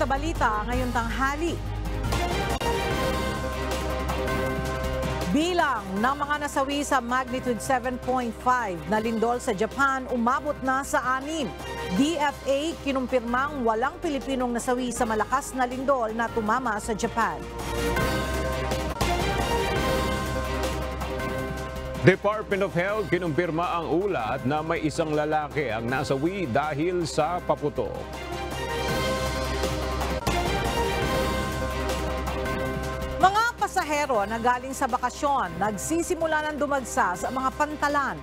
balita ngayong tanghali. Bilang ng mga nasawi sa magnitude 7.5 na lindol sa Japan umabot na sa 6. DFA kinumpirmang walang Pilipinong nasawi sa malakas na lindol na tumama sa Japan. Department of Health kinumpirma ang ulat na may isang lalaki ang nasawi dahil sa paputok. Mga pasahero na galing sa bakasyon nagsisimula ng dumagsa sa mga pantalan.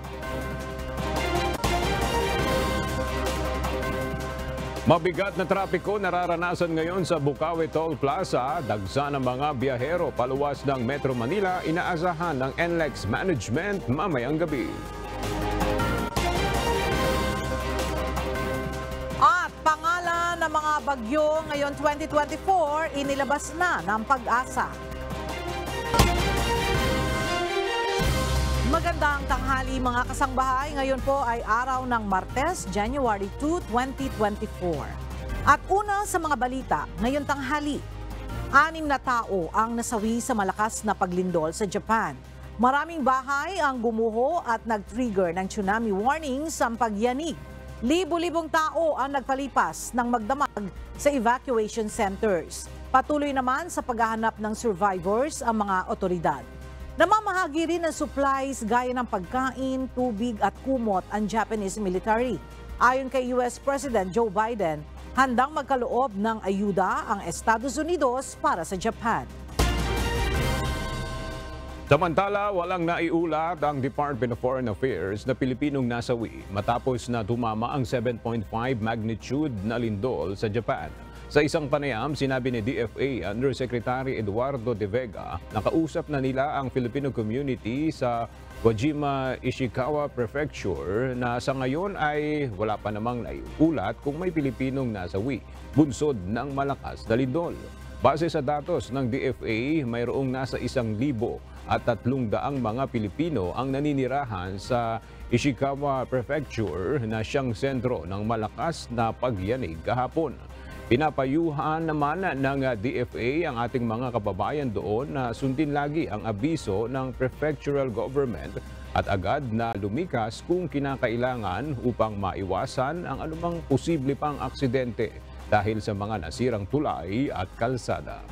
Mabigat na trapiko nararanasan ngayon sa Bukawi Toll Plaza. Dagsa ng mga biyahero paluwas ng Metro Manila, inaasahan ng NLEX Management mamayang gabi. At pangalan ng mga bagyo ngayon 2024, inilabas na ng Pag-asa. Magandang tanghali mga kasangbahay. Ngayon po ay araw ng Martes, January 2, 2024. At una sa mga balita, ngayon tanghali, 6 na tao ang nasawi sa malakas na paglindol sa Japan. Maraming bahay ang gumuho at nag-trigger ng tsunami warning sa pagyanig. Libo-libong tao ang nagpalipas ng magdamag sa evacuation centers. Patuloy naman sa paghahanap ng survivors ang mga otoridad. Namamahagi rin ng supplies gaya ng pagkain, tubig at kumot ang Japanese military. Ayon kay US President Joe Biden, handang magkaloob ng ayuda ang Estados Unidos para sa Japan. Samantala, walang naiulat ang Department of Foreign Affairs na Pilipinong nasawi matapos na tumama ang 7.5 magnitude na lindol sa Japan. Sa isang panayam, sinabi ni DFA Undersecretary Eduardo De Vega na kausap na nila ang Filipino community sa Wajima, Ishikawa Prefecture na sa ngayon ay wala pa namang naiulat kung may Pilipinong nasawi bunsod ng malakas na lindol. Base sa datos ng DFA, mayroong nasa 1,300 mga Pilipino ang naninirahan sa Ishikawa Prefecture na siyang sentro ng malakas na pagyanig kahapon. Pinapayuhan naman ng DFA ang ating mga kababayan doon na sundin lagi ang abiso ng prefectural government at agad na lumikas kung kinakailangan upang maiwasan ang anumang posible pang aksidente dahil sa mga nasirang tulay at kalsada.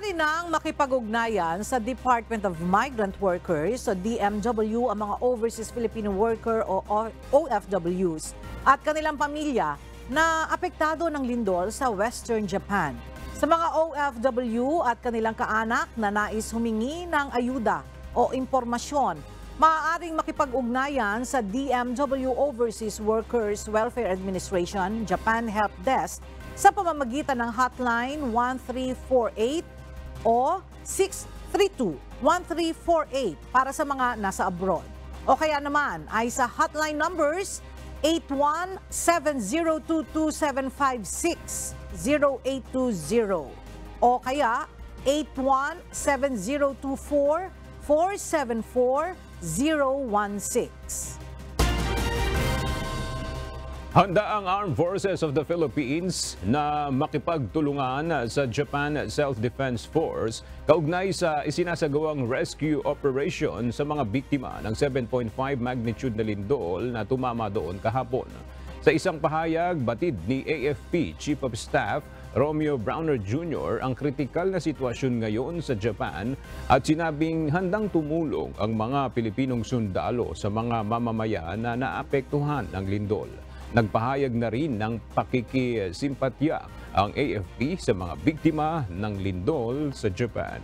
Maaari nang makipag-ugnayan sa Department of Migrant Workers o DMW ang mga Overseas Filipino Worker o OFWs at kanilang pamilya na apektado ng lindol sa Western Japan. Sa mga OFW at kanilang kaanak na nais humingi ng ayuda o impormasyon, maaaring makipag-ugnayan sa DMW Overseas Workers Welfare Administration Japan Help Desk sa pamamagitan ng hotline 1348 o 632-1348 para sa mga nasa abroad. O kaya naman ay sa hotline numbers 8170227560-0820 o kaya 817024-474-016. Handa ang Armed Forces of the Philippines na makipagtulungan sa Japan Self-Defense Force kaugnay sa isinasagawang rescue operation sa mga biktima ng 7.5 magnitude na lindol na tumama doon kahapon. Sa isang pahayag, batid ni AFP Chief of Staff Romeo Browner Jr. ang kritikal na sitwasyon ngayon sa Japan at sinabing handang tumulong ang mga Pilipinong sundalo sa mga mamamayan na naapektuhan ng lindol. Nagpahayag na rin ng pakikisimpatya ang AFP sa mga biktima ng lindol sa Japan.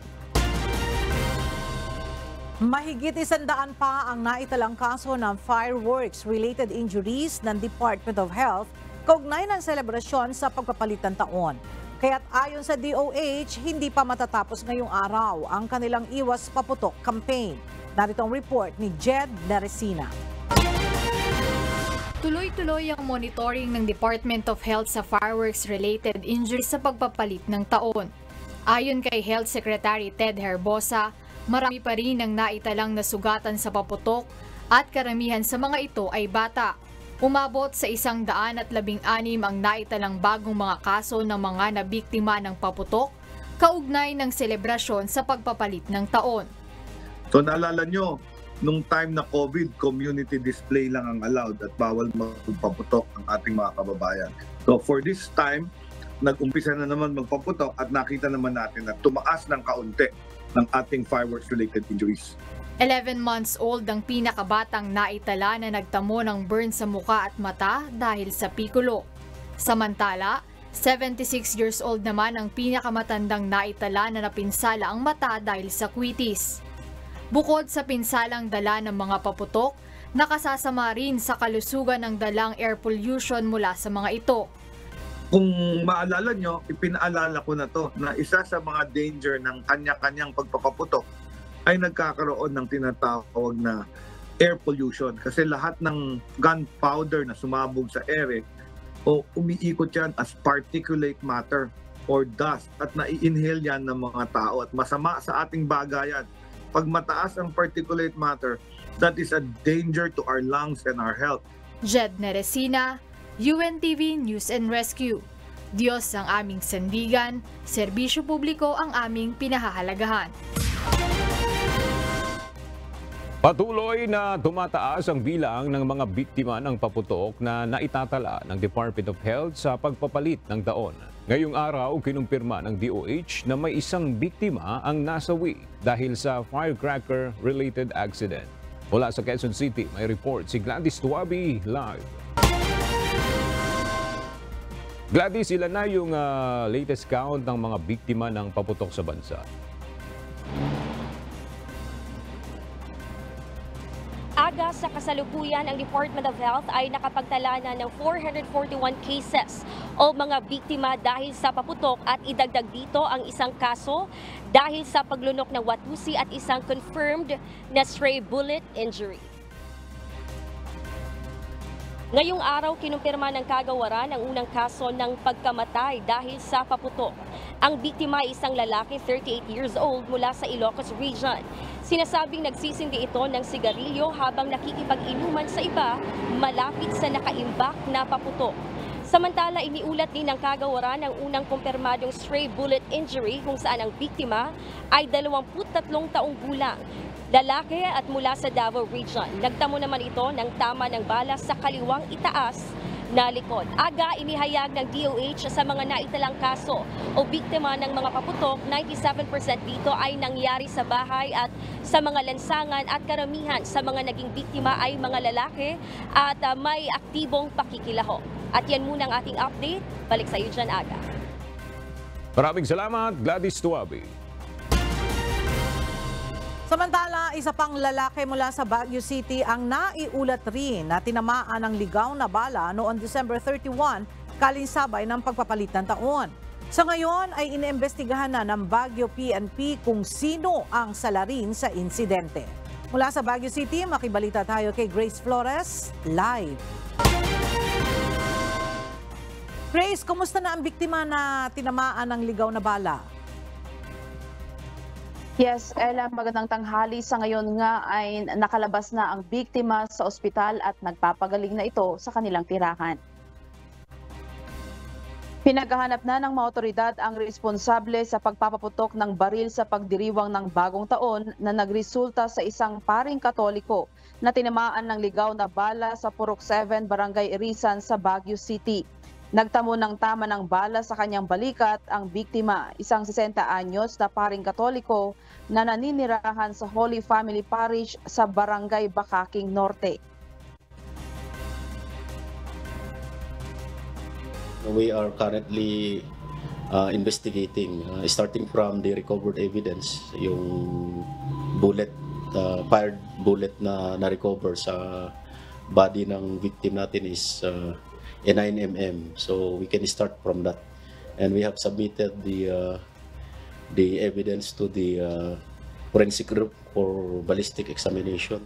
Mahigit 100 pa ang naitalang kaso ng fireworks-related injuries ng Department of Health kaugnay ng selebrasyon sa pagpapalit ng taon. Kaya't ayon sa DOH, hindi pa matatapos ngayong araw ang kanilang Iwas Paputok campaign. Narito ang report ni Jed Neresina. Tuloy-tuloy ang monitoring ng Department of Health sa fireworks-related injuries sa pagpapalit ng taon. Ayon kay Health Secretary Ted Herbosa, marami pa rin ang naitalang nasugatan sa paputok at karamihan sa mga ito ay bata. Umabot sa 116 ang naitalang bagong mga kaso ng mga nabiktima ng paputok, kaugnay ng selebrasyon sa pagpapalit ng taon. So naalala nyo, nung time na COVID, community display lang ang allowed at bawal magpaputok ang ating mga kababayan. So for this time, nag-umpisa na naman magpaputok at nakita naman natin na tumaas ng kaunti ng ating fireworks-related injuries. 11 months old ang pinakabatang naitala na nagtamo ng burn sa muka at mata dahil sa pikulo. Samantala, 76 years old naman ang pinakamatandang naitala na napinsala ang mata dahil sa kwitis. Bukod sa pinsalang dala ng mga paputok, nakasasama rin sa kalusugan ng dalang air pollution mula sa mga ito. Kung maalala nyo, ipinaalala ko na to na isa sa mga danger ng kanya-kanyang pagpapaputok ay nagkakaroon ng tinatawag na air pollution. Kasi lahat ng gunpowder na sumabog sa ere o umiikot yan as particulate matter or dust at nai-inhale yan ng mga tao at masama sa ating bagayan. Pag mataas ang particulate matter, that is a danger to our lungs and our health. Jed Neresina, UNTV News and Rescue. Diyos ang aming sandigan, serbisyo publiko ang aming pinahahalagahan. Patuloy na tumataas ang bilang ng mga biktima ng paputok na naitatala ng Department of Health sa pagpapalit ng taon. Ngayong araw, kinumpirma ng DOH na may isang biktima ang nasawi dahil sa firecracker-related accident. Mula sa Quezon City, may report si Gladys Tuabi live. Gladys, ilan na yung latest count ng mga biktima ng paputok sa bansa? Aga sa kasalukuyan, ang Department of Health ay nakapagtala na ng 441 cases o mga biktima dahil sa paputok at idagdag dito ang isang kaso dahil sa paglunok ng watusi at isang confirmed na stray bullet injury. Ngayong araw, kinumpirma ng kagawaran ang unang kaso ng pagkamatay dahil sa paputok. Ang biktima ay isang lalaki, 38 years old, mula sa Ilocos Region. Sinasabing nagsisindi ito ng sigarilyo habang nakikipag-inuman sa iba malapit sa nakaimbak na paputok. Samantala, iniulat din ng kagawaran ang unang kumpirmadong stray bullet injury kung saan ang biktima ay 23 taong gulang. Lalaki at mula sa Davao Region. Nagtamo naman ito ng tama ng bala sa kaliwang itaas na likod. Aga inihayag ng DOH sa mga naitalang kaso o biktima ng mga paputok, 97% dito ay nangyari sa bahay at sa mga lansangan at karamihan sa mga naging biktima ay mga lalaki at may aktibong pakikilaho. At yan muna ang ating update. Balik sa iyo dyan, Aga. Maraming salamat, Gladys Tuabi. Samantala, isa pang lalaki mula sa Baguio City ang naiulat rin na tinamaan ng ligaw na bala noong December 31, kalinsabay ng pagpapalit ng taon. Sa ngayon ay iniimbestigahan na ng Baguio PNP kung sino ang salarin sa insidente. Mula sa Baguio City, makibalita tayo kay Grace Flores, live. Grace, kumusta na ang biktima na tinamaan ng ligaw na bala? Yes, Ella, magandang tanghali. Sa ngayon nga ay nakalabas na ang biktima sa ospital at nagpapagaling na ito sa kanilang tirahan. Pinaghahanap na ng mga otoridad ang responsable sa pagpapaputok ng baril sa pagdiriwang ng bagong taon na nagresulta sa isang paring Katoliko na tinamaan ng ligaw na bala sa Purok 7, Barangay Irisan sa Baguio City. Nagtamo ng tama ng bala sa kanyang balikat ang biktima, isang 60 anyos na paring Katoliko na naninirahan sa Holy Family Parish sa Barangay Bakaking Norte. We are currently investigating, starting from the recovered evidence, yung bullet, fired bullet na na-recover sa body ng victim natin is a 9mm, so we can start from that, and we have submitted the evidence to the forensic group for ballistic examination.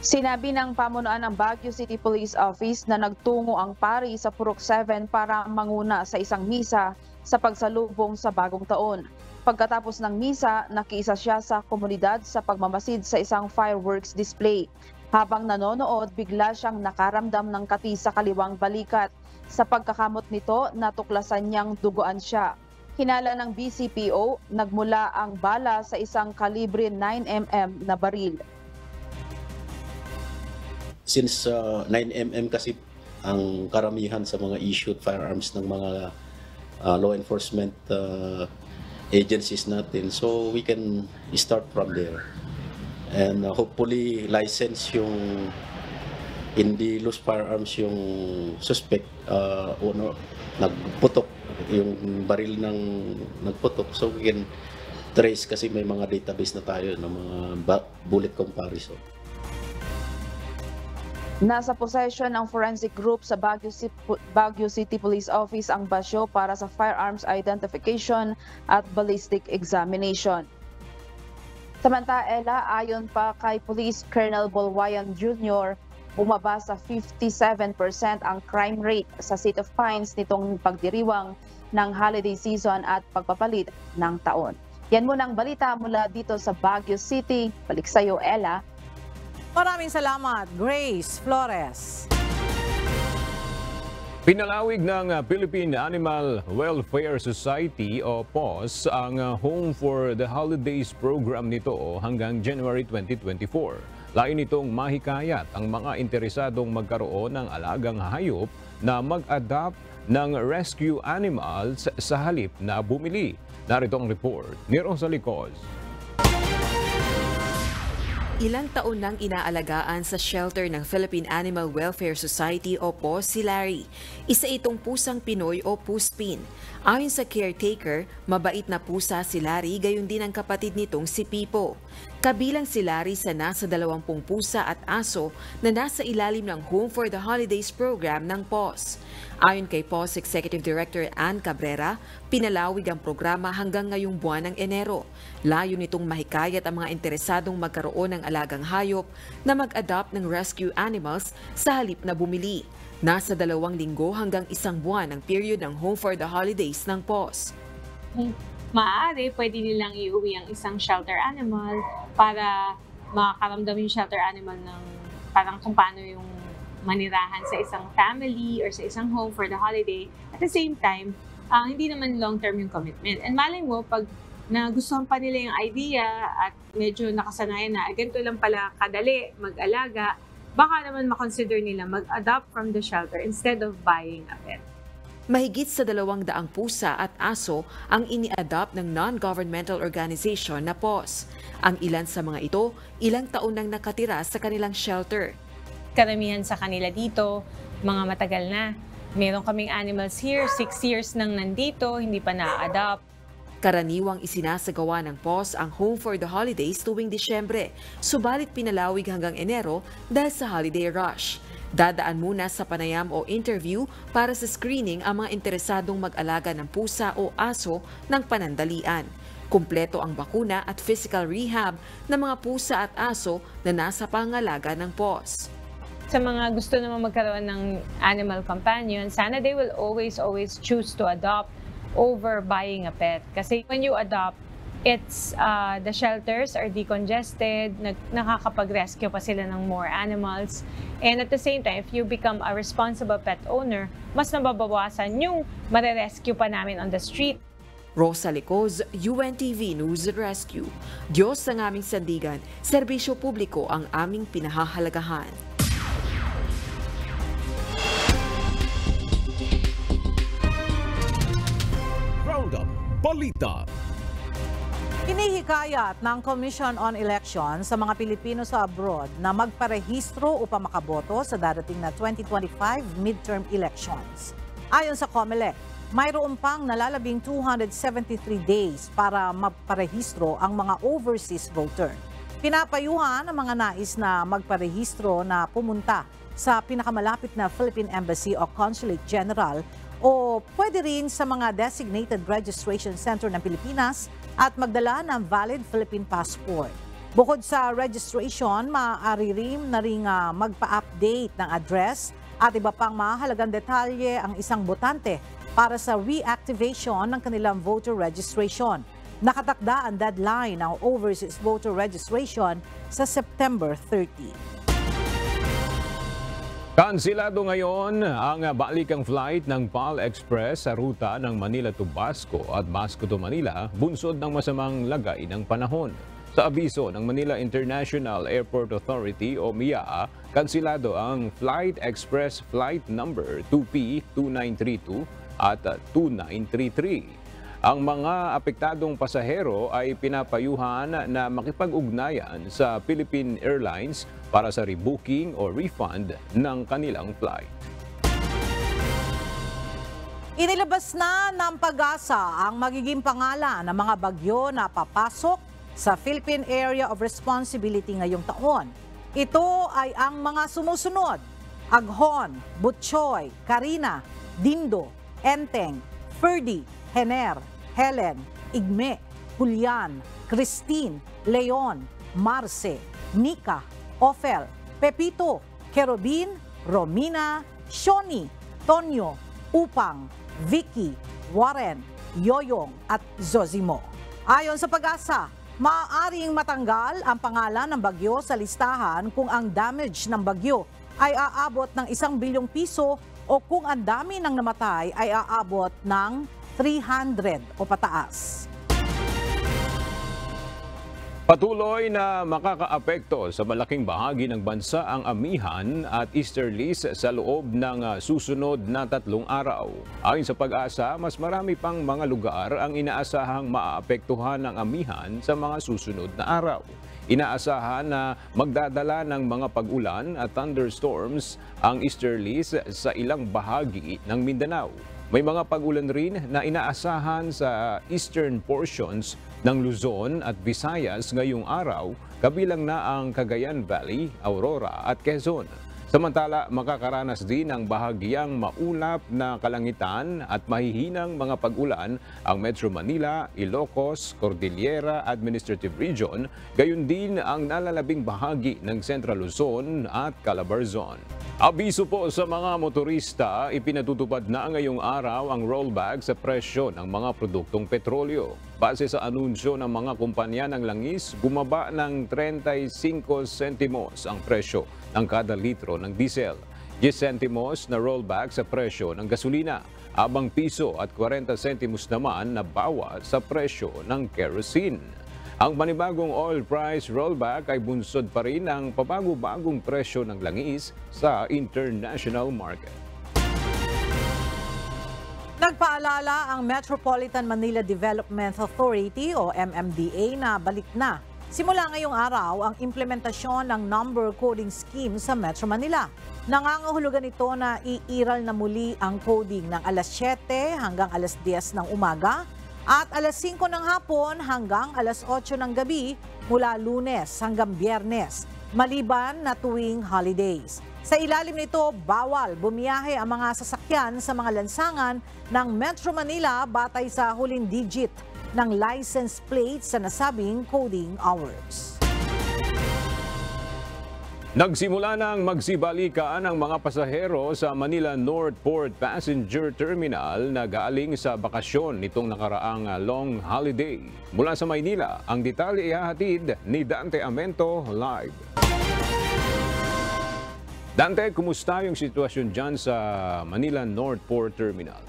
Sinabi ng pamunuan ng Baguio City Police Office na nagtungo ang pari sa Purok 7 para manguna sa isang misa sa pagsalubong sa bagong taon. Pagkatapos ng misa, nakiisa siya sa komunidad sa pagmamasid sa isang fireworks display. Habang nanonood, bigla siyang nakaramdam ng kati sa kaliwang balikat. Sa pagkakamot nito, natuklasan niyang duguan siya. Hinala ng BCPO, nagmula ang bala sa isang kalibre 9mm na baril. Since 9mm kasi ang karamihan sa mga issued firearms ng mga law enforcement agencies natin, so we can start from there. And hopefully license yung hindi loose firearms yung suspect, nagputok yung baril ng nagputok, so we can trace kasi may mga database na tayo ng mga bullet comparison. Nasa possession ng forensic group sa Baguio City Police Office ang basyo para sa firearms identification at ballistic examination. Samantala, ayon pa kay Police Colonel Bolwayan Jr., bumaba sa 57% ang crime rate sa City of Pines nitong pagdiriwang ng holiday season at pagpapalit ng taon. Yan muna ang balita mula dito sa Baguio City. Balik sa iyo, Ella. Maraming salamat, Grace Flores. Pinalawig ng Philippine Animal Welfare Society o PAWS ang Home for the Holidays program nito hanggang January 2024. Lain nitong mahikayat ang mga interesadong magkaroon ng alagang hayop na mag-adopt ng rescue animals sa halip na bumili. Narito ang report ni Rosalie Coz. Ilang taon nang inaalagaan sa shelter ng Philippine Animal Welfare Society o PAWS si Larry. Isa itong pusang Pinoy o Puspin. Ayon sa caretaker, mabait na pusa si Larry, gayon din ang kapatid nitong si Pipo. Kabilang si Larry sa nasa 20 pusa at aso na nasa ilalim ng Home for the Holidays program ng PAWS. Ayon kay PAWS Executive Director Ann Cabrera, pinalawig ang programa hanggang ngayong buwan ng Enero. Layo nitong mahikayat ang mga interesadong magkaroon ng alagang hayop na mag-adopt ng rescue animals sa halip na bumili. Nasa 2 linggo hanggang 1 buwan ang period ng Home for the Holidays ng PAWS. Maaari, pwede nilang iuwi ang isang shelter animal para makakaramdam yung shelter animal ng parang kung paano yung manirahan sa isang family or sa isang home for the holiday. At the same time, hindi naman long-term yung commitment. And malay mo, pag nagustuhan pa nila yung idea at medyo nakasanayan na, ganito lang pala kadali mag-alaga, baka naman makonsider nila mag-adopt from the shelter instead of buying a pet. Mahigit sa 200 pusa at aso ang ini-adopt ng non-governmental organization na PAWS. Ang ilan sa mga ito, ilang taon nang nakatira sa kanilang shelter. Karamihan sa kanila dito, mga matagal na. Meron kaming animals here, 6 years nang nandito, hindi pa na-adopt. Karaniwang isinasagawa ng PAWS ang Home for the Holidays tuwing Disyembre, subalit pinalawig hanggang Enero dahil sa holiday rush. Dadaan muna sa panayam o interview para sa screening ang mga interesadong mag-alaga ng pusa o aso ng panandalian. Kumpleto ang bakuna at physical rehab ng mga pusa at aso na nasa pangalaga ng PAWS. Sa mga gusto naman magkaroon ng animal companion, sana they will always choose to adopt over buying a pet. Kasi when you adopt, it's the shelters are decongested, nakakapag-rescue pa sila ng more animals. And at the same time, if you become a responsible pet owner, mas nababawasan yung mare-rescue pa namin on the street. Rosalie Coz, UNTV News Rescue. Diyos ang aming sandigan, serbisyo publiko ang aming pinahahalagahan. Balita. Hinihikayat ng Commission on Elections sa mga Pilipino sa abroad na magparehistro upang makaboto sa darating na 2025 midterm elections. Ayon sa COMELEC, mayroon pang nalalabing 273 days para magparehistro ang mga overseas voter. Pinapayuhan ang mga nais na magparehistro na pumunta sa pinakamalapit na Philippine Embassy o Consulate General o pwede rin sa mga designated registration center ng Pilipinas at magdala ng valid Philippine passport. Bukod sa registration, maaari rin na rin magpa-update ng address at iba pang mahalagang detalye ang isang botante para sa reactivation ng kanilang voter registration. Nakatakda ang deadline ng overseas voter registration sa September 30. Kansilado ngayon ang balikang flight ng PAL Express sa ruta ng Manila to Basco at Basco to Manila bunsod ng masamang lagay ng panahon. Sa abiso ng Manila International Airport Authority o MIAA, kansilado ang Flight Express Flight Number 2P2932 at 2933. Ang mga apektadong pasahero ay pinapayuhan na makipag-ugnayan sa Philippine Airlines para sa rebooking o refund ng kanilang flight. Inilabas na ng Pag-asa ang magiging pangalan ng mga bagyo na papasok sa Philippine Area of Responsibility ngayong taon. Ito ay ang mga sumusunod: Aghon, Butchoy, Karina, Dindo, Enteng, Ferdy, Hener, Helen, Igme, Julian, Christine, Leon, Marce, Nika, Ophel, Pepito, Kerubin, Romina, Shoni, Tonyo, Upang, Vicky, Warren, Yoyong at Zozimo. Ayon sa Pag-asa, maaaring matanggal ang pangalan ng bagyo sa listahan kung ang damage ng bagyo ay aabot ng 1 bilyong piso o kung ang dami ng namatay ay aabot ng 300 o pataas. Patuloy na makakaapekto sa malaking bahagi ng bansa ang amihan at easterlies sa loob ng susunod na 3 araw. Ayon sa Pag-asa, mas marami pang mga lugar ang inaasahang maaapektuhan ng amihan sa mga susunod na araw. Inaasahan na magdadala ng mga pag-ulan at thunderstorms ang easterlies sa ilang bahagi ng Mindanao. May mga pag-ulan rin na inaasahan sa eastern portions ng Luzon at Visayas ngayong araw, kabilang na ang Cagayan Valley, Aurora at Quezon. Samantala, makakaranas din ng bahagyang maulap na kalangitan at mahihinang mga pag-ulan ang Metro Manila, Ilocos, Cordillera Administrative Region, gayon din ang nalalabing bahagi ng Central Luzon at Calabarzon. Abiso po sa mga motorista, ipinatutupad na ngayong araw ang rollback sa presyo ng mga produktong petrolyo. Base sa anunsyo ng mga kumpanya ng langis, bumaba ng 35 sentimos ang presyo ng kada litro ng diesel. 10 sentimos na rollback sa presyo ng gasolina, habang piso at 40 sentimos naman na bawas sa presyo ng kerosene. Ang panibagong oil price rollback ay bunsod pa rin ng pabago-bagong presyo ng langis sa international market. Nagpaalala ang Metropolitan Manila Development Authority o MMDA na balik na simula ngayong araw ang implementasyon ng number coding scheme sa Metro Manila. Nangangahulugan ito na iiral na muli ang coding ng alas 7 hanggang alas 10 ng umaga at alas 5 ng hapon hanggang alas 8 ng gabi mula Lunes hanggang Biyernes, maliban na tuwing holidays. Sa ilalim nito, bawal bumiyahe ang mga sasakyan sa mga lansangan ng Metro Manila batay sa huling digit ng license plate sa nasabing coding hours. Nagsimula nang magsibalikaan ang mga pasahero sa Manila North Port Passenger Terminal na galing sa bakasyon nitong nakaraang long holiday. Mula sa Maynila, ang detalye ihahatid ni Dante Amento live. Dante, kumusta yung sitwasyon dyan sa Manila North Port Terminal?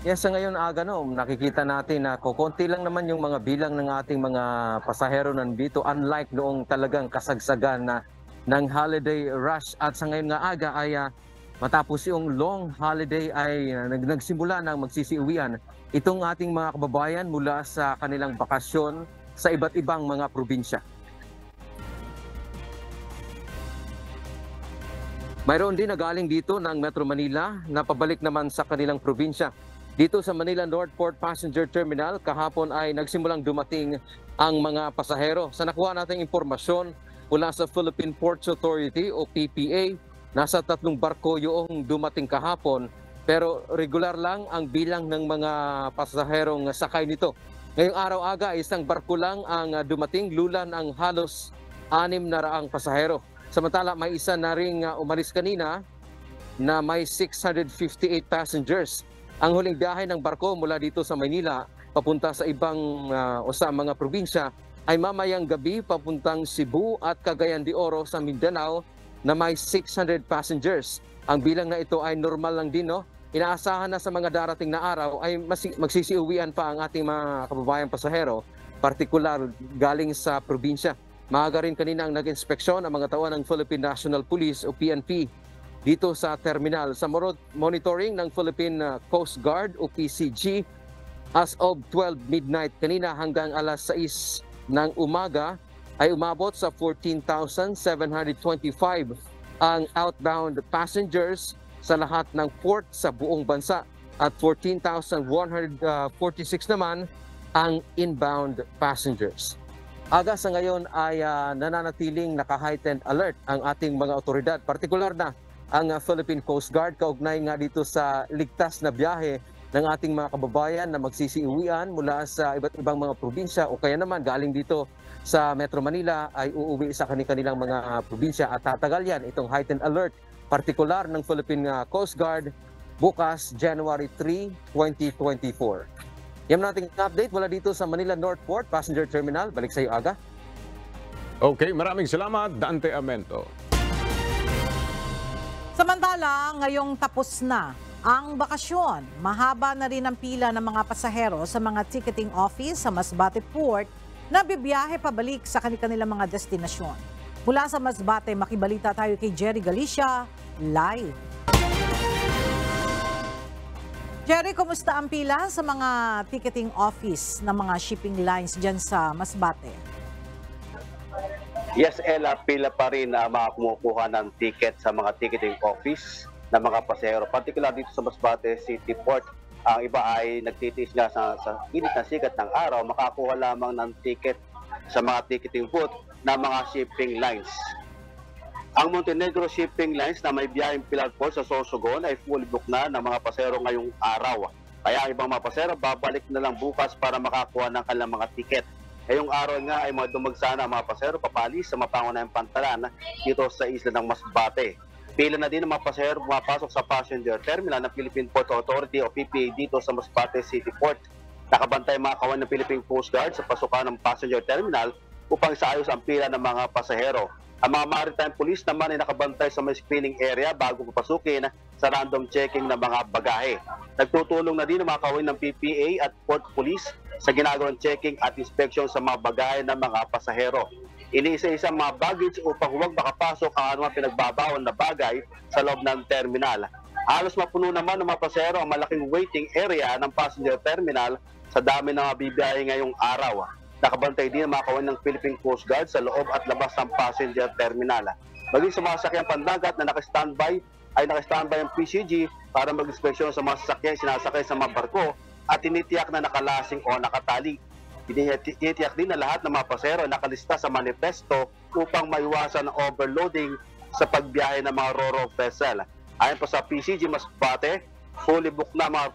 Yes, sa ngayon aga nakikita natin na kukunti lang naman yung mga bilang ng ating mga pasahero nandito, unlike noong talagang kasagsagan na ng holiday rush. At sa ngayon nga aga ay matapos yung long holiday ay nagsimula ng magsisiuwian itong ating mga kababayan mula sa kanilang bakasyon sa iba't ibang mga probinsya. Mayroon din na galing dito ng Metro Manila na pabalik naman sa kanilang probinsya. Dito sa Manila North Port Passenger Terminal, kahapon ay nagsimulang dumating ang mga pasahero. Sa nakuha nating impormasyon mula sa Philippine Ports Authority o PPA, nasa 3 barko yung dumating kahapon, pero regular lang ang bilang ng mga pasaherong sakay nito. Ngayong araw aga, 1 barko lang ang dumating, lulan ang halos 600 pasahero. Samantala, may isa na ring umalis kanina na may 658 passengers. Ang huling biyahe ng barko mula dito sa Maynila papunta sa ibang o sa mga probinsya ay mamayang gabi papuntang Cebu at Cagayan de Oro sa Mindanao na may 600 passengers. Ang bilang na ito ay normal lang din, no? Inaasahan na sa mga darating na araw ay magsisiuwian pa ang ating mga kababayang pasahero, partikular galing sa probinsya. Maaga rin kanina ang nag-inspeksyon ang mga tauhan ng Philippine National Police o PNP dito sa terminal. Sa monitoring ng Philippine Coast Guard o PCG, as of 12 midnight kanina hanggang alas 6 ng umaga ay umabot sa 14,725 ang outbound passengers sa lahat ng port sa buong bansa at 14,146 naman ang inbound passengers. Aga sa ngayon ay nananatiling naka-heightened alert ang ating mga otoridad, partikular na ang Philippine Coast Guard kaugnay nga dito sa ligtas na biyahe ng ating mga kababayan na magsisiuwian mula sa iba't ibang mga probinsya o kaya naman galing dito sa Metro Manila ay uuwi sa kanilang mga probinsya at tatagal yan itong heightened alert, partikular ng Philippine Coast Guard bukas January 3, 2024. Yan nating update mula dito sa Manila North Port Passenger Terminal. Balik sa iyo, Aga. Okay, maraming salamat, Dante Amento. Samantala, ngayong tapos na ang bakasyon, mahaba na rin ang pila ng mga pasahero sa mga ticketing office sa Masbate Port na bibiyahe pabalik sa kanilang mga destinasyon. Mula sa Masbate, makibalita tayo kay Jerry Galicia, live. Jerry, kumusta ang pila sa mga ticketing office ng mga shipping lines dyan sa Masbate? Yes, Ella, pila pa rin ang mga kumukuha ng ticket sa mga ticketing office ng mga pasahero. Particular dito sa Masbate City Port, ang iba ay nagtitiis nga sa init na sikat ng araw, makakuha lamang ng ticket sa mga ticketing booth ng mga shipping lines. Ang Montenegro Shipping Lines na may biyaheng Pilar Port sa Sorsogon ay fully booked na ng mga pasahero ngayong araw. Kaya ang ibang mga pasahero babalik na lang bukas para makakuha ng kanilang mga ticket. Ngayong araw nga ay mga dumagsana ang mga pasahero papalis sa mapangunahing pantalan dito sa isla ng Masbate. Pila na din ang mga pasahero pumapasok sa passenger terminal ng Philippine Port Authority o PPA dito sa Masbate City Port. Nakabantay mga kawan ng Philippine Coast Guard sa pasukan ng passenger terminal upang isaayos ang pila ng mga pasahero. Ang mga maritime police naman ay nakabantay sa may screening area bago papasukin sa random checking ng mga bagahe. Nagtutulong na din ang mga kawin ng PPA at Port Police sa ginagawang checking at inspection sa mga bagahe ng mga pasahero. Iniisa-isa mga baggage upang huwag makapasok ang anumang pinagbabawal na bagay sa loob ng terminal. Halos mapuno naman ng mga pasahero ang malaking waiting area ng passenger terminal sa dami ng mga bibiyahe ngayong araw. Nakabantay din ang mga kawan ng Philippine Coast Guard sa loob at labas ng passenger terminal. Maging sa mga sasakyang pandagat na nakastandby ay nakastandby ang PCG para mag-inspeksyon sa mga sasakyan sinasakay sa mga barko at tinitiyak na nakalasing o nakatali. Tinitiyak din na lahat ng mga pasahero ay nakalista sa manifesto upang maiwasan ang overloading sa pagbiyahe ng mga ro-ro vessel. Ayon pa sa PCG Masbate, fully booked na mga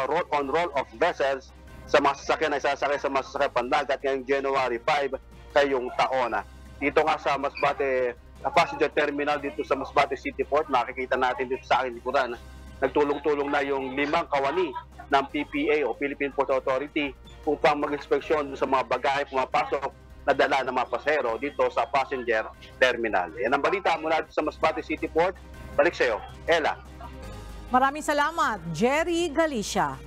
roll-on roll-off vessels sa mga sasakyan na isasakay sa mga sasakyan pandagat ngayong January 5 kayong taon. Dito nga sa Masbate passenger terminal dito sa Masbate City Port, nakikita natin dito sa aking likuran, nagtulong-tulong na yung 5 kawani ng PPA o Philippine Port Authority upang mag-inspeksyon sa mga bagahe pumapasok na dala ng mga pasahero dito sa passenger terminal. Yan ang balita mula sa Masbate City Port. Balik sa iyo, Ella. Maraming salamat, Jerry Galicia.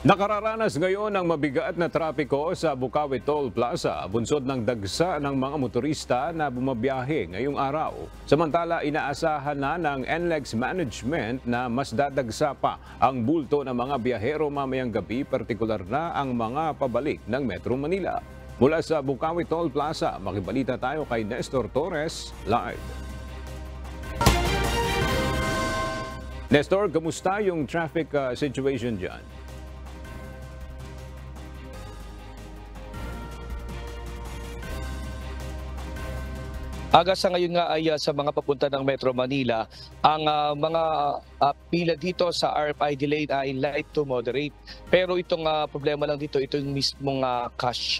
Nakararanas ngayon ng mabigat na trapiko sa Bukawi Toll Plaza, bunsod ng dagsa ng mga motorista na bumabiyahe ngayong araw. Samantala, inaasahan na ng NLEX Management na mas dadagsa pa ang bulto ng mga biyahero mamayang gabi, partikular na ang mga pabalik ng Metro Manila. Mula sa Bukawi Toll Plaza, makibalita tayo kay Nestor Torres, live. Nestor, kamusta yung traffic situation dyan? Aga sa ngayon nga ay sa mga papunta ng Metro Manila, ang mga pila dito sa RFID lane ay light to moderate. Pero itong problema lang dito, ito yung mismong cash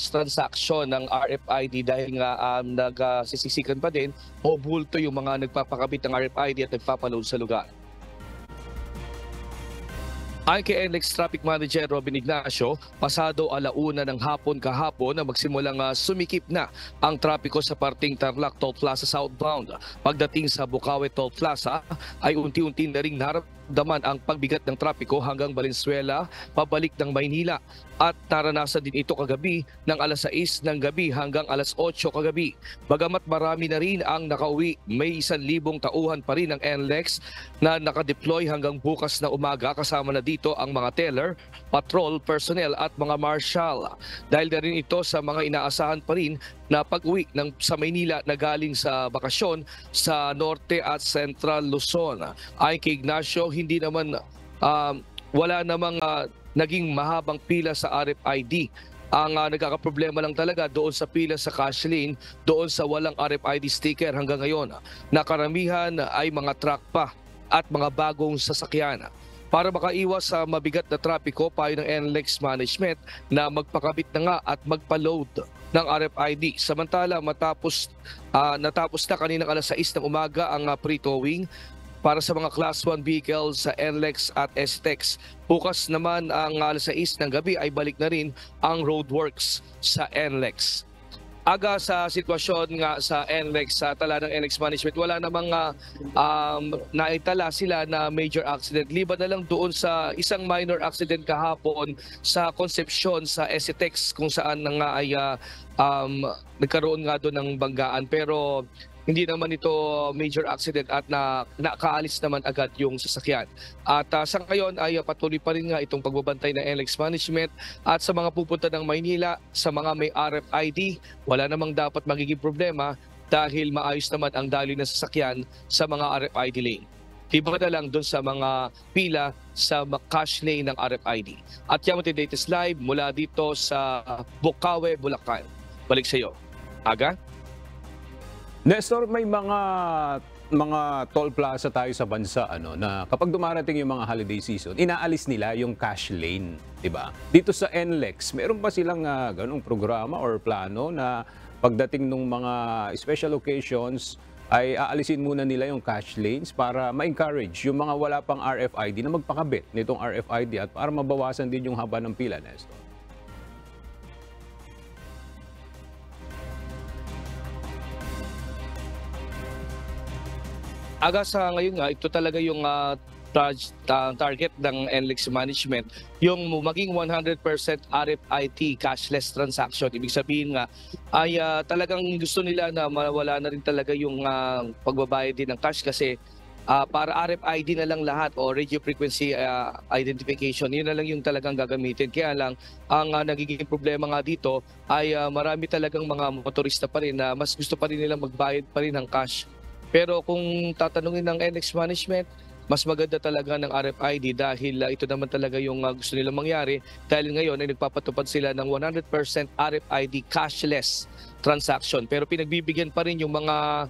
transaction ng RFID dahil nga nagsisisikan pa din o bulto yung mga nagpapakabit ng RFID at nagpapaload sa lugar. Ayon kay NLEX Traffic Manager Robin Ignacio, pasado 1:00 ng hapon kahapon na magsimulang sumikip na ang trapiko sa parting Tarlac Toll Plaza southbound. Pagdating sa Bukawe Toll Plaza ay unti-unti na ring naramdaman ang pagbigat ng trapiko hanggang Valenzuela pabalik ng Maynila. At naranasan din ito kagabi ng alas 6 ng gabi hanggang alas 8 kagabi. Bagamat marami na rin ang nakauwi, may 1,000 tauhan pa rin ng NLEX na nakadeploy hanggang bukas na umaga, kasama na dito ang mga teller, patrol personnel at mga marshal. Dahil na rin ito sa mga inaasahan pa rin na pag-uwi sa Maynila na galing sa bakasyon sa Norte at Central Luzon. Ayon kay Ignacio, hindi naman wala namang naging mahabang pila sa RFID. Ang nagkakaproblema lang talaga doon sa pila sa cash lane, doon sa walang RFID sticker hanggang ngayon. Nakaramihan ay mga truck pa at mga bagong sasakyan. Para makaiwas sa mabigat na trapiko, payo ng NLEX Management na magpakabit na nga at magpa-load ng RFID. Samantala, natapos na kaninang alas 6 ng umaga ang pre-towing para sa mga Class 1 vehicles sa NLEX at STEX. Bukas naman ang alas 6 ng gabi ay balik na rin ang roadworks sa NLEX. Aga sa sitwasyon nga sa NLEX, sa tala ng NLEX Management, wala namang naitala sila na major accident. Liban na lang doon sa isang minor accident kahapon sa Concepcion sa STEX kung saan na nga ay nagkaroon nga doon ng banggaan. Pero hindi naman ito major accident at nakaalis naman agad yung sasakyan. At sa ngayon ay patuloy pa rin nga itong pagbabantay ng NLEX Management at sa mga pupunta ng Maynila, sa mga may RFID, wala namang dapat magiging problema dahil maayos naman ang daloy ng sasakyan sa mga RFID lane. Iba na lang doon sa mga pila sa cash lane ng RFID. At yan mo latest live mula dito sa Bukawe, Bulacan. Balik sa iyo. Aga? Nestor, may mga toll plaza tayo sa bansa na kapag dumarating yung mga holiday season, inaalis nila yung cash lane, 'di ba? Dito sa NLEX, meron ba silang ganung programa or plano na pagdating ng mga special occasions ay aalisin muna nila yung cash lanes para ma-encourage yung mga wala pang RFID na magpakabit nitong RFID at para mabawasan din yung haba ng pila, Nestor? Aga sa ngayon nga, ito talaga yung target ng NLEX Management, yung maging 100% RFID cashless transaction. Ibig sabihin nga ay talagang gusto nila na mawala na rin talaga yung pagbabayad din ng cash kasi para RFID na lang lahat o radio frequency identification, yun na lang yung talagang gagamitin. Kaya lang, ang nagiging problema nga dito ay marami talagang mga motorista pa rin na mas gusto pa rin nilang magbayad pa rin ng cash. Pero kung tatanungin ng NLEX Management, mas maganda talaga ng RFID dahil ito naman talaga yung gusto nilang mangyari dahil ngayon ay nagpapatupad sila ng 100% RFID cashless transaction. Pero pinagbibigyan pa rin yung mga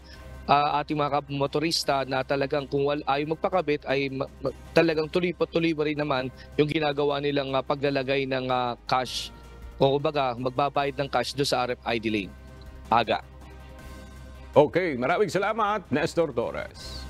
ating mga motorista na talagang kung ayaw magpakabit ay talagang tuloy pa rin naman yung ginagawa nilang paglalagay ng cash o kumbaga magbabayad ng cash doon sa RFID lane. Aga. Okay, maraming salamat, Nestor Torres.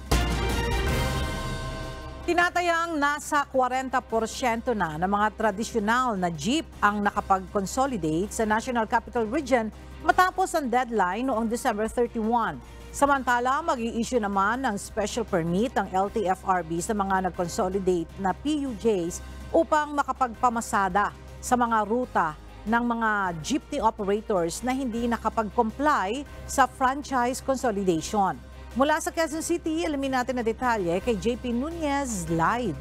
Tinatayang nasa 40% na ng mga tradisyonal na jeep ang nakapag-consolidate sa National Capital Region matapos ang deadline noong December 31. Samantala, mag-i-issue naman ng special permit ang LTFRB sa mga nag-consolidate na PUJs upang makapagpamasada sa mga ruta ng mga jeepney operators na hindi nakapag-comply sa franchise consolidation. Mula sa Quezon City, alamin natin na detalye kay JP Nunez live.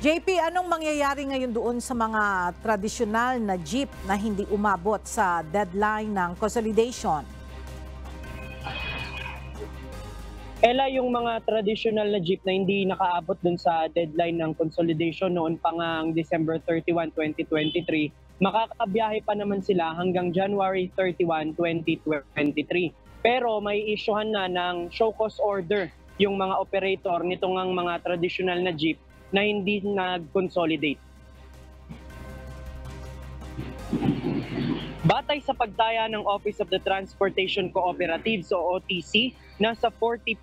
JP, anong mangyayari ngayon doon sa mga tradisyonal na jeep na hindi umabot sa deadline ng consolidation? Ela, yung mga traditional na jeep na hindi nakaabot dun sa deadline ng consolidation noon pa nga ang December 31, 2023, makakabiyahe pa naman sila hanggang January 31, 2023. Pero may isyuhan na ng show cause order yung mga operator nitong ang mga traditional na jeep na hindi nag-consolidate. Batay sa pagtaya ng Office of the Transportation Cooperatives o OTC, nasa 40%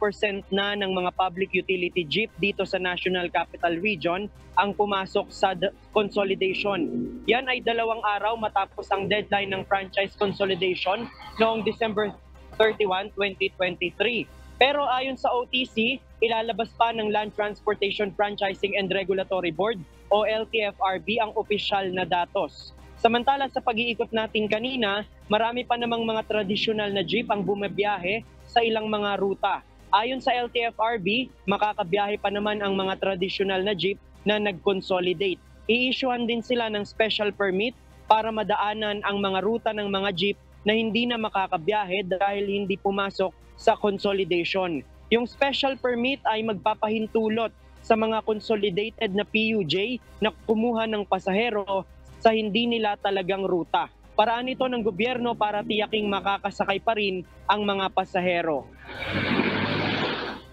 na ng mga public utility jeep dito sa National Capital Region ang pumasok sa consolidation. Yan ay 2 araw matapos ang deadline ng franchise consolidation noong December 31, 2023. Pero ayon sa OTC, ilalabas pa ng Land Transportation Franchising and Regulatory Board o LTFRB ang opisyal na datos. Samantala sa pag-iikot natin kanina, marami pa namang mga tradisyonal na jeep ang bumabiyahe sa ilang mga ruta. Ayon sa LTFRB, makakabiyahe pa naman ang mga tradisyonal na jeep na nag-consolidate. I-issuehan din sila ng special permit para madaanan ang mga ruta ng mga jeep na hindi na makakabiyahe dahil hindi pumasok sa consolidation. Yung special permit ay magpapahintulot sa mga consolidated na PUJ na kumuha ng pasahero sa hindi nila talagang ruta. Paraan ito ng gobyerno para tiyaking makakasakay pa rin ang mga pasahero.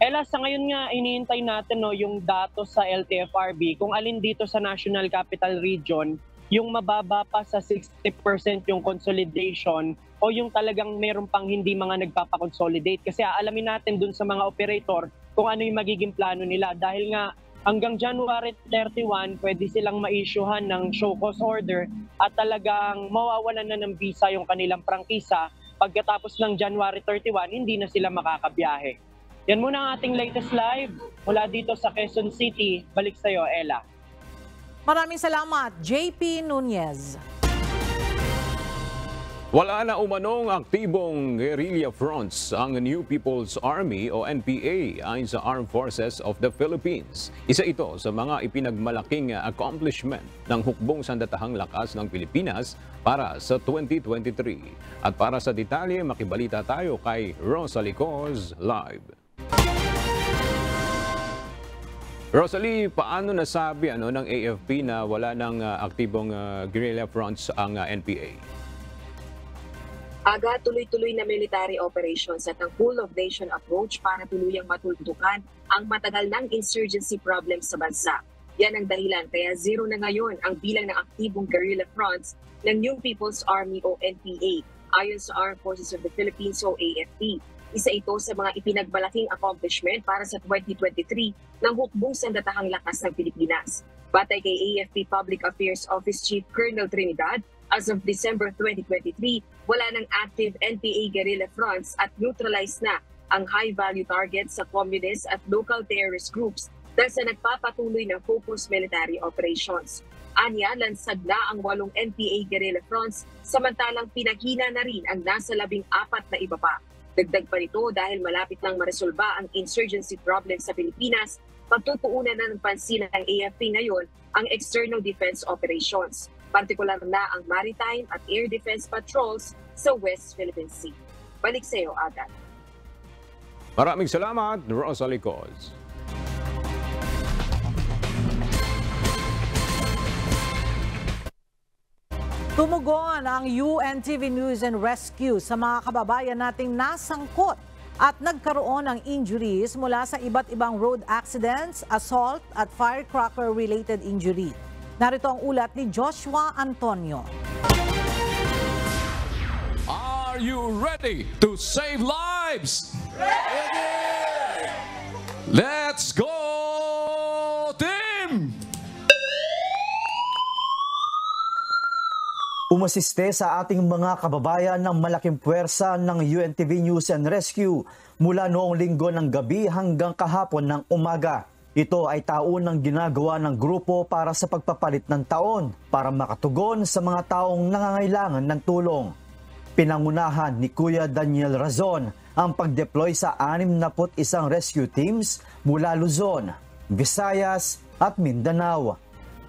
Ella, sa ngayon nga iniintay natin yung datos sa LTFRB kung alin dito sa National Capital Region yung mababa pa sa 60% yung consolidation o yung talagang meron pang hindi mga nagpapakonsolidate. Kasi aalamin natin dun sa mga operator kung ano yung magiging plano nila dahil nga hanggang January 31, pwede silang ma-issuehan ng show cause order at talagang mawawalan na ng visa yung kanilang prangkisa. Pagkatapos ng January 31, hindi na sila makakabiyahe. Yan muna ang ating latest live mula dito sa Quezon City. Balik sa iyo, Ella. Maraming salamat, JP Nunez. Wala na umanong aktibong guerrilla fronts ang New People's Army o NPA ayon sa Armed Forces of the Philippines. Isa ito sa mga ipinagmalaking accomplishment ng hukbong sandatahang lakas ng Pilipinas para sa 2023. At para sa detalye, makibalita tayo kay Rosalie Coz live. Rosalie, paano nasabi ng AFP na wala ng aktibong guerrilla fronts ang NPA? Aga tuloy-tuloy na military operations at ang full-of-nation approach para tuluyang matuldukan ang matagal ng insurgency problem sa bansa. Yan ang dahilan kaya 0 na ngayon ang bilang ng aktibong guerrilla fronts ng New People's Army o NPA ayon sa Armed Forces of the Philippines o AFP. Isa ito sa mga ipinagmalaking accomplishment para sa 2023 ng hukbong sandatahang lakas ng Pilipinas. Batay kay AFP Public Affairs Office Chief Colonel Trinidad, as of December 2023, wala ng active NPA guerrilla fronts at neutralized na ang high-value targets sa communist at local terrorist groups dahil sa nagpapatuloy ng focused military operations. Anya, lansad na ang 8 NPA guerrilla fronts, samantalang pinaghina na rin ang nasa 14 na iba pa. Dagdag pa nito dahil malapit nang maresolba ang insurgency problem sa Pilipinas, pagtutuunan na ng pansin ng AFP ngayon ang external defense operations, partikular na ang maritime at air defense patrols sa West Philippine Sea. Balik sa iyo, Aga. Maraming salamat, Rosalie Coz. Tumugon ang UNTV News and Rescue sa mga kababayan nating nasangkot at nagkaroon ng injuries mula sa iba't ibang road accidents, assault at firecracker-related injury. Narito ang ulat ni Joshua Antonio. Are you ready to save lives? Ready! Let's go, team! Umasiste sa ating mga kababayan ng malaking puwersa ng UNTV News and Rescue mula noong linggo ng gabi hanggang kahapon ng umaga. Ito ay taon ng ginagawa ng grupo para sa pagpapalit ng taon para makatugon sa mga taong nangangailangan ng tulong. Pinangunahan ni Kuya Daniel Razon ang pag-deploy sa 61 rescue teams mula Luzon, Visayas at Mindanao.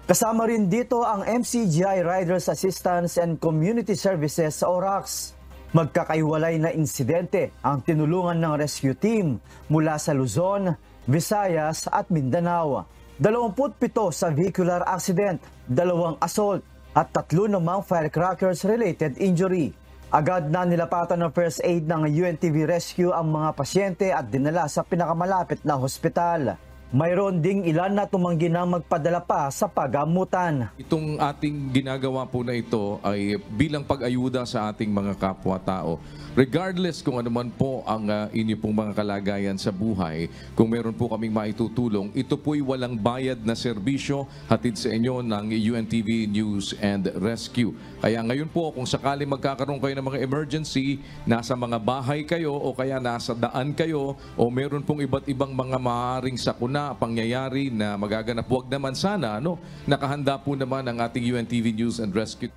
Kasama rin dito ang MCGI Riders Assistance and Community Services sa ORAX. Magkakaiwalay na insidente ang tinulungan ng rescue team mula sa Luzon, Visayas at Mindanao. 27 sa vehicular accident, 2 assault at 3 namang firecrackers-related injury. Agad na nilapatan ng first aid ng UNTV Rescue ang mga pasyente at dinala sa pinakamalapit na hospital. mayroon ding ilan na tumanggi na magpadala pa sa pagamutan. Itong ating ginagawa po na ito ay bilang pag-ayuda sa ating mga kapwa-tao. Regardless kung ano man po ang inyo pong mga kalagayan sa buhay, kung meron po kaming maitutulong, ito po'y walang bayad na serbisyo hatid sa inyo ng UNTV News and Rescue. Kaya ngayon po, kung sakali magkakaroon kayo ng mga emergency, nasa mga bahay kayo o kaya nasa daan kayo o meron pong iba't ibang mga maaaring sakuna, pangyayari na magaganap, huwag naman sana, nakahanda po naman ang ating UNTV News and Rescue.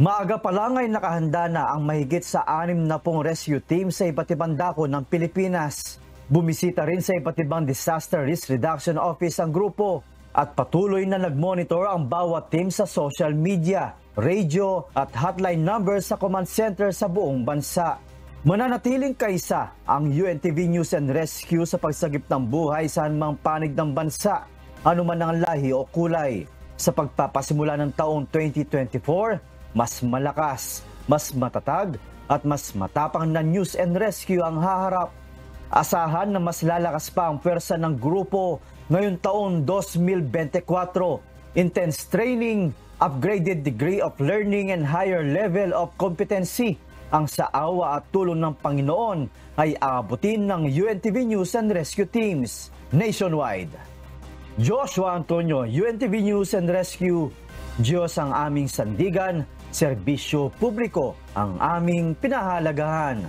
Maaga pa lang ay nakahanda na ang mahigit sa 60 rescue team sa iba't ibang dako ng Pilipinas. Bumisita rin sa iba't ibang Disaster Risk Reduction Office ang grupo at patuloy na nag-monitor ang bawat team sa social media, radio at hotline numbers sa command center sa buong bansa. Mananatiling kaisa ang UNTV News and Rescue sa pagsagip ng buhay sa anumang panig ng bansa, anuman ang lahi o kulay. Sa pagpapasimula ng taong 2024, mas malakas, mas matatag at mas matapang na News and Rescue ang haharap. Asahan na mas lalakas pa ang pwersa ng grupo ngayong taon 2024. Intense training, upgraded degree of learning and higher level of competency ang sa awa at tulong ng Panginoon ay aabutin ng UNTV News and Rescue teams nationwide. Joshua Antonio, UNTV News and Rescue. Diyos ang aming sandigan, serbisyo publiko ang aming pinahalagahan.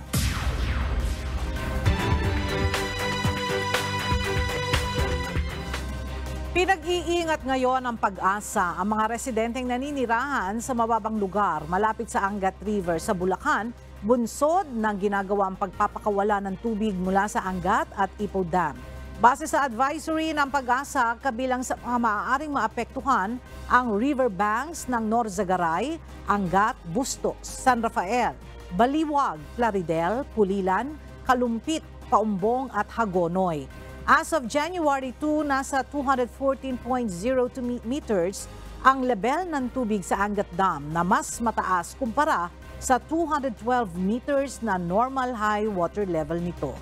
Pinag-iingat ngayon ang Pag-asa ang mga residenteng naninirahan sa mababang lugar malapit sa Angat River sa Bulacan, bunsod ng ginagawang pagpapakawala ng tubig mula sa Angat at Ipoh Dam. Base sa advisory ng Pag-asa, kabilang sa mga maaaring maapektuhan ang riverbanks ng Norzagaray, Angat, Bustos, San Rafael, Baliwag, Plaridel, Pulilan, Kalumpit, Paumbong at Hagonoy. As of January 2, nasa 214.02 meters ang level ng tubig sa Angat Dam na mas mataas kumpara sa 212 meters na normal high water level nito.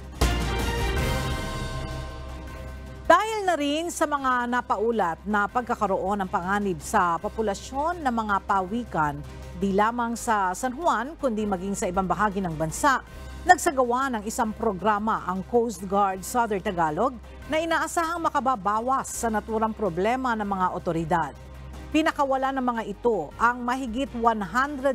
Dahil na rin sa mga napaulat na pagkakaroon ng panganib sa populasyon ng mga pawikan, di lamang sa San Juan kundi maging sa ibang bahagi ng bansa, nagsagawa ng isang programa ang Coast Guard Southern Tagalog na inaasahang makababawas sa naturang problema ng mga otoridad. Pinakawala ng mga ito ang mahigit 160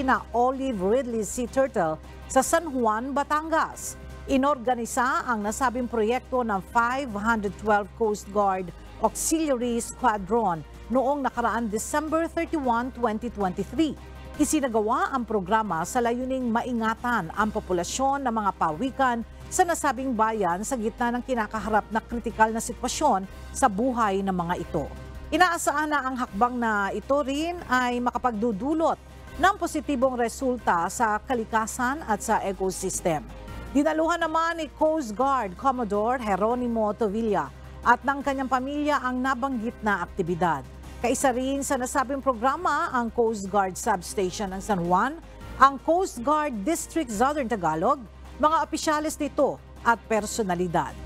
na olive ridley sea turtle sa San Juan, Batangas. Inorganisa ang nasabing proyekto ng 512 Coast Guard Auxiliary Squadron noong nakaraan December 31, 2023. Isinagawa ang programa sa layuning maingatan ang populasyon ng mga pawikan sa nasabing bayan sa gitna ng kinakaharap na kritikal na sitwasyon sa buhay ng mga ito. Inaasahan na ang hakbang na ito rin ay makapagdudulot ng positibong resulta sa kalikasan at sa ecosystem. Dinaluhan naman ni Coast Guard Commodore Jeronimo Tovilla at ng kanyang pamilya ang nabanggit na aktibidad. Kaisa rin sa nasabing programa ang Coast Guard Substation ng San Juan, ang Coast Guard District Southern Tagalog, mga opisyalis nito at personalidad.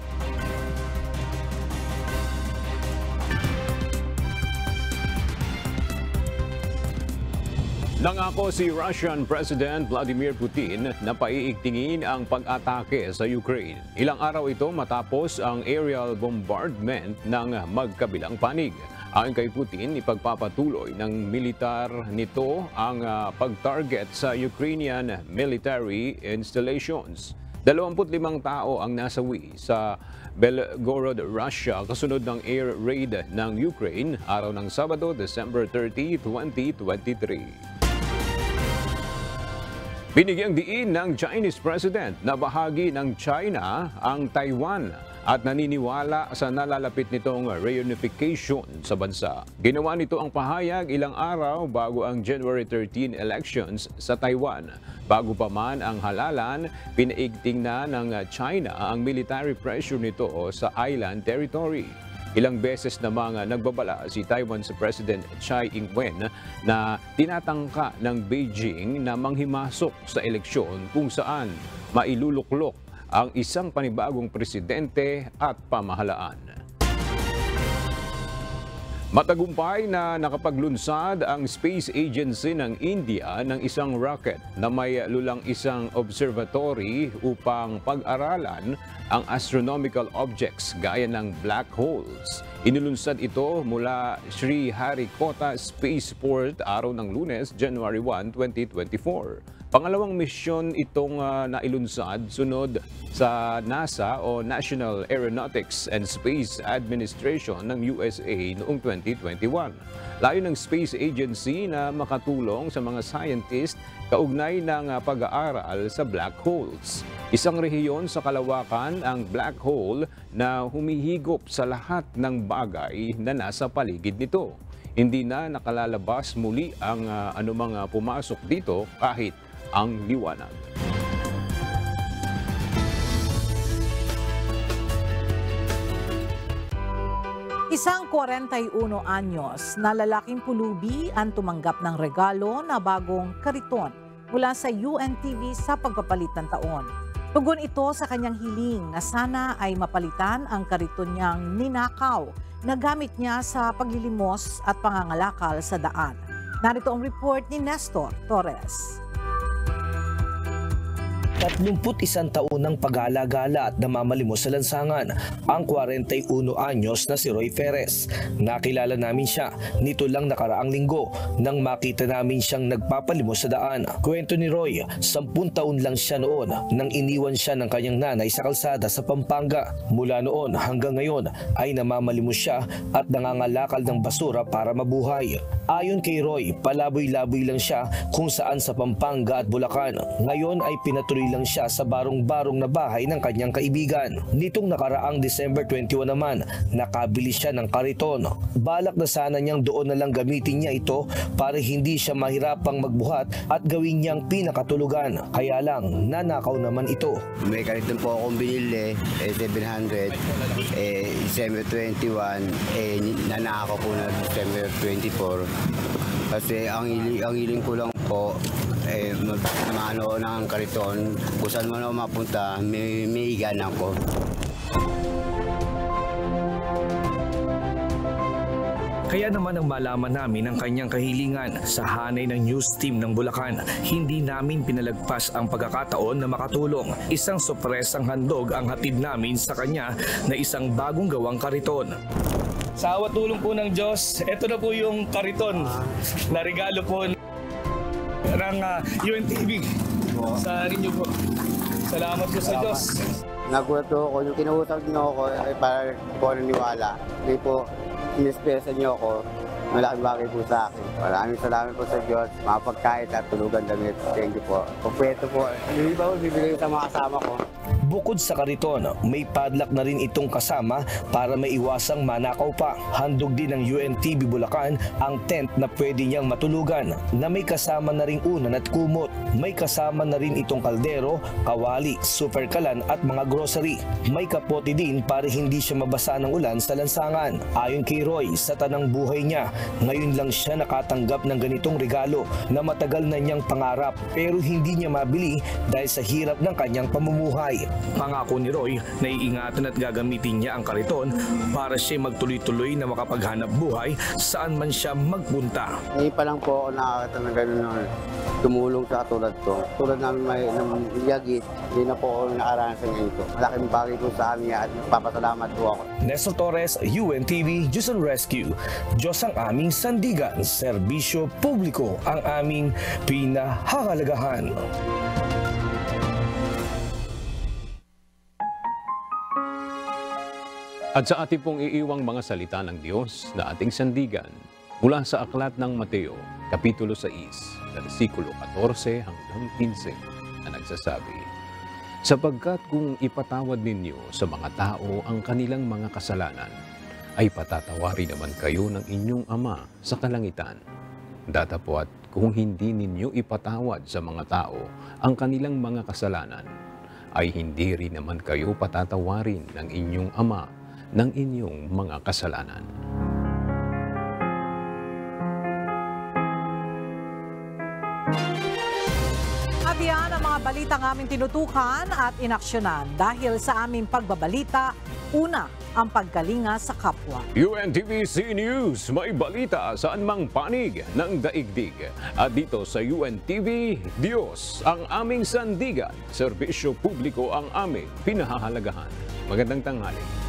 Nangako si Russian President Vladimir Putin na paiigtingin ang pag-atake sa Ukraine. Ilang araw ito matapos ang aerial bombardment ng magkabilang panig. Ayon kay Putin, ipagpapatuloy ng militar nito ang pag-target sa Ukrainian military installations. 25 tao ang nasawi sa Belgorod, Russia kasunod ng air raid ng Ukraine araw ng Sabado, December 30, 2023. Binigyang diin ng Chinese President na bahagi ng China ang Taiwan at naniniwala sa nalalapit nitong reunification sa bansa. Ginawa nito ang pahayag ilang araw bago ang January 13 elections sa Taiwan. Bago pa man ang halalan, pinaigting na ng China ang military pressure nito sa island territory. Ilang beses namang nagbabala si Taiwan's President Tsai Ing-wen na tinatangka ng Beijing na manghimasok sa eleksyon kung saan mailuluklok ang isang panibagong presidente at pamahalaan. Matagumpay na nakapaglunsad ang Space Agency ng India ng isang rocket na may lulang isang observatory upang pag-aralan ang astronomical objects gaya ng black holes. Inilunsad ito mula Sriharikota Spaceport araw ng Lunes, January 1, 2024. Pangalawang misyon itong nailunsad sunod sa NASA o National Aeronautics and Space Administration ng USA noong 2021. Layo ng Space Agency na makatulong sa mga scientist kaugnay ng pag-aaral sa black holes. Isang rehiyon sa kalawakan ang black hole na humihigop sa lahat ng bagay na nasa paligid nito. Hindi na nakalalabas muli ang anumang pumasok dito kahit ang liwanag. Isang 41 anyos na lalaking pulubi ang tumanggap ng regalo na bagong kariton mula sa UNTV sa pagpapalit ng taon. Tugon ito sa kanyang hiling na sana ay mapalitan ang kariton niyang ninakaw na gamit niya sa paglilimos at pangangalakal sa daan. Narito ang report ni Nestor Torres. 31 taon ng pag-alagala at namamalimos sa lansangan ang 41 anyos na si Roy Perez. Nakilala namin siya nito lang nakaraang linggo nang makita namin siyang nagpapalimos sa daan. Kwento ni Roy, 10 taon lang siya noon nang iniwan siya ng kanyang nanay sa kalsada sa Pampanga. Mula noon hanggang ngayon ay namamalimos siya at nangangalakal ng basura para mabuhay. Ayon kay Roy, palaboy-laboy lang siya kung saan sa Pampanga at Bulacan. Ngayon ay pinatuloy lang siya sa barong-barong na bahay ng kanyang kaibigan. Nitong nakaraang December 21 naman, nakabili siya ng kariton. Balak na sana niyang doon na lang gamitin niya ito para hindi siya mahirapang magbuhat at gawin niyang pinakatulugan. Kaya lang, nanakaw naman ito. May kariton po akong binili, 700, December 21, nanakaw po na December 24. Kasi ang hiling ko lang po, mano ng kariton, kung saan man ako mapunta, may higanan ko. Kaya naman ang malaman namin ang kanyang kahilingan sa hanay ng news team ng Bulacan, hindi namin pinalagpas ang pagkakataon na makatulong. Isang sorpresang handog ang hatid namin sa kanya na isang bagong gawang kariton. Sa awat tulong po ng Diyos, ito na po yung kariton na regalo po ng UNTV sa rinyo po. Salamat po sa Diyos. Nagulat po ako, yung kinuusap niyo ako para po naniwala. Hindi po inespesan niyo ako. Malaking bagay po sa akin. Maraming salamat po sa Diyos. Mapagkait at tulugan damit. Thank you po. Pagpweto po. Hindi ba po bibigay sa mga kasama ko? Bukod sa kariton, may padlock na rin itong kasama para maiwasang manakaw pa. Handog din ng UNTV Bulacan ang tent na pwede niyang matulugan na may kasama na ring unan at kumot. May kasama na rin itong kaldero, kawali, super kalan at mga grocery. May kapote din para hindi siya mabasa ng ulan sa lansangan. Ayon kay Roy, sa tanang buhay niya, ngayon lang siya nakatanggap ng ganitong regalo na matagal na niyang pangarap pero hindi niya mabili dahil sa hirap ng kanyang pamumuhay. Pangako ni Roy na iingatan at gagamitin niya ang kariton para siya magtuloy-tuloy na makapaghanap buhay saan man siya magpunta. Ngayon pa lang po ako nakakita na gano'n tumulong sa katulad ko. Tulad namin may yagit, hindi na po ako nakaranas ng ito. Malaking bagay po sa amin at papasalamat po ako. Nestor Torres, UNTV, Diyos and Rescue. Diyos ang aming sandigan, serbisyo publiko ang aming pinahahalagahan. At sa ating pong iiwang mga salita ng Diyos na ating sandigan, mula sa aklat ng Mateo, Kapitulo 6, versikulo 14 hanggang 15, na nagsasabi, sapagkat kung ipatawad ninyo sa mga tao ang kanilang mga kasalanan, ay patatawarin naman kayo ng inyong Ama sa kalangitan. Datapwat kung hindi ninyo ipatawad sa mga tao ang kanilang mga kasalanan, ay hindi rin naman kayo patatawarin ng inyong Ama ng inyong mga kasalanan. At yan ang mga balitang aming tinutukan at inaksyonan. Dahil sa aming pagbabalita, una, ang pagkalinga sa kapwa. UNTV News, may balita saan mang panig ng daigdig. At dito sa UNTV, Diyos ang aming sandigan, serbisyo publiko ang aming pinahahalagahan. Magandang tanghali.